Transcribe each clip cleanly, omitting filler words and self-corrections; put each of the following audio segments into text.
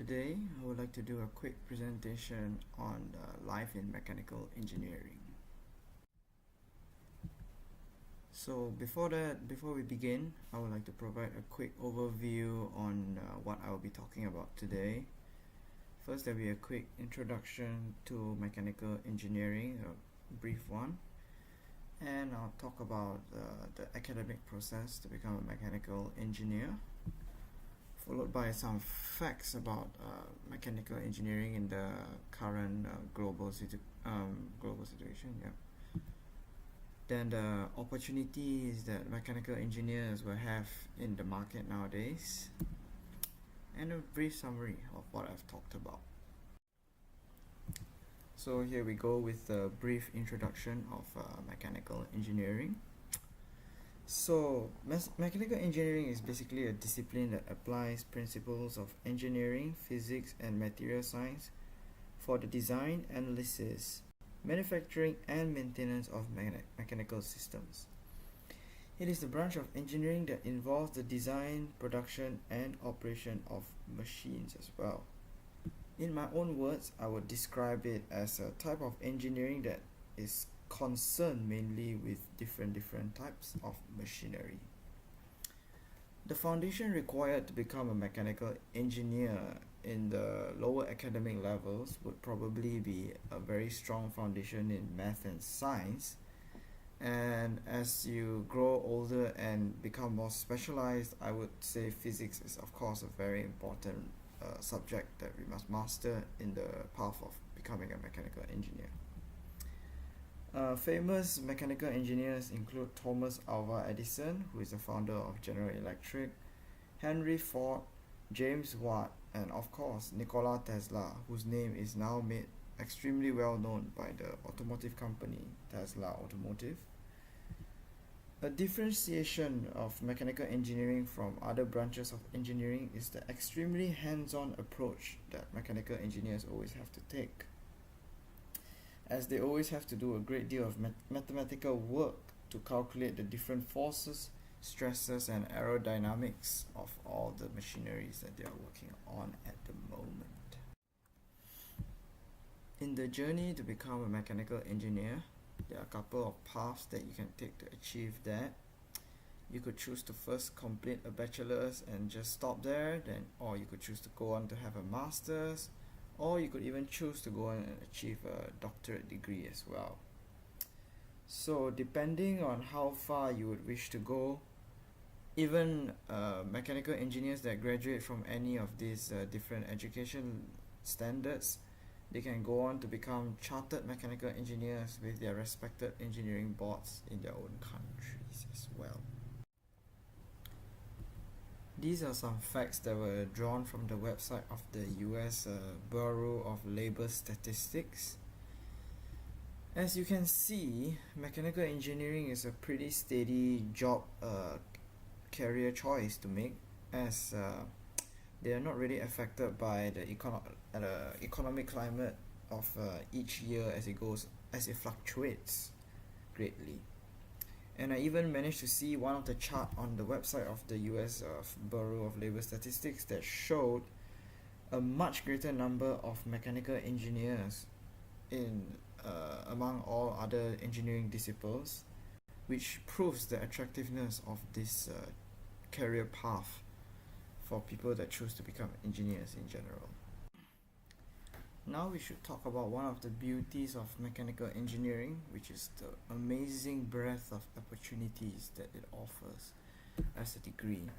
Today, I would like to do a quick presentation on life in mechanical engineering. So before we begin, I would like to provide a quick overview on what I will be talking about today. First, there will be a quick introduction to mechanical engineering, a brief one. And I'll talk about the academic process to become a mechanical engineer, followed by some facts about mechanical engineering in the current global situation. Then the opportunities that mechanical engineers will have in the market nowadays, and a brief summary of what I've talked about. So here we go with a brief introduction of mechanical engineering. So mechanical engineering is basically a discipline that applies principles of engineering, physics, and material science for the design, analysis, manufacturing, and maintenance of mechanical systems. It is the branch of engineering that involves the design, production, and operation of machines as well. In my own words, I would describe it as a type of engineering that is concerned mainly with different types of machinery. The foundation required to become a mechanical engineer in the lower academic levels would probably be a very strong foundation in math and science. And as you grow older and become more specialized, I would say physics is of course a very important subject that we must master in the path of becoming a mechanical engineer. Famous mechanical engineers include Thomas Alva Edison, who is the founder of General Electric, Henry Ford, James Watt, and of course Nikola Tesla, whose name is now made extremely well known by the automotive company Tesla Automotive. A differentiation of mechanical engineering from other branches of engineering is the extremely hands-on approach that mechanical engineers always have to take, as they always have to do a great deal of mathematical work to calculate the different forces, stresses, and aerodynamics of all the machineries that they are working on at the moment. In the journey to become a mechanical engineer, there are a couple of paths that you can take to achieve that. You could choose to first complete a bachelor's and just stop there, or you could choose to go on to have a master's, or you could even choose to go on and achieve a doctorate degree as well. So depending on how far you would wish to go, even mechanical engineers that graduate from any of these different education standards, they can go on to become chartered mechanical engineers with their respected engineering boards in their own countries as well. These are some facts that were drawn from the website of the US Bureau of Labor Statistics. As you can see, mechanical engineering is a pretty steady job career choice to make, as they are not really affected by the economic climate of each year as it fluctuates greatly. And I even managed to see one of the chart on the website of the US Bureau of Labor Statistics that showed a much greater number of mechanical engineers in among all other engineering disciplines, which proves the attractiveness of this career path for people that choose to become engineers in general. Now we should talk about one of the beauties of mechanical engineering, which is the amazing breadth of opportunities that it offers as a degree.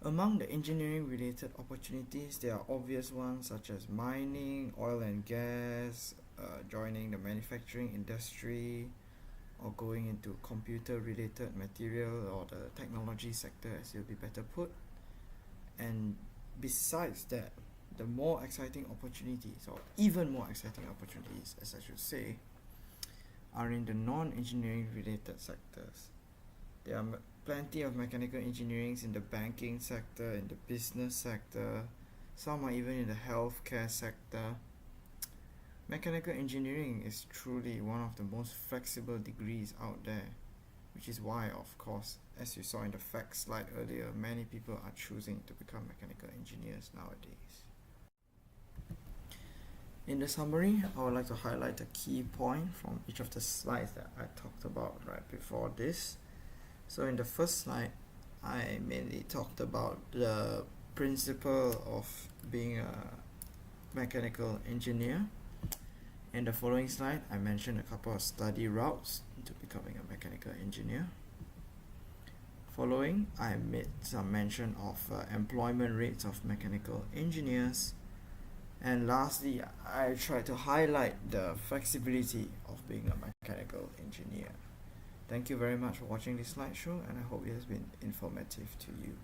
Among the engineering related opportunities, there are obvious ones such as mining, oil and gas, joining the manufacturing industry, or going into computer related material or the technology sector, as it will be better put. And besides that, the more exciting opportunities, or even more exciting opportunities as I should say, are in the non-engineering related sectors. There are plenty of mechanical engineering in the banking sector, in the business sector, some are even in the healthcare sector. Mechanical engineering is truly one of the most flexible degrees out there, which is why, of course, as you saw in the facts slide earlier, many people are choosing to become mechanical engineers nowadays. In the summary, I would like to highlight a key point from each of the slides that I talked about right before this. So in the first slide, I mainly talked about the principle of being a mechanical engineer. In the following slide, I mentioned a couple of study routes to becoming a mechanical engineer. Following, I made some mention of employment rates of mechanical engineers. And lastly, I tried to highlight the flexibility of being a mechanical engineer. Thank you very much for watching this slideshow, and I hope it has been informative to you.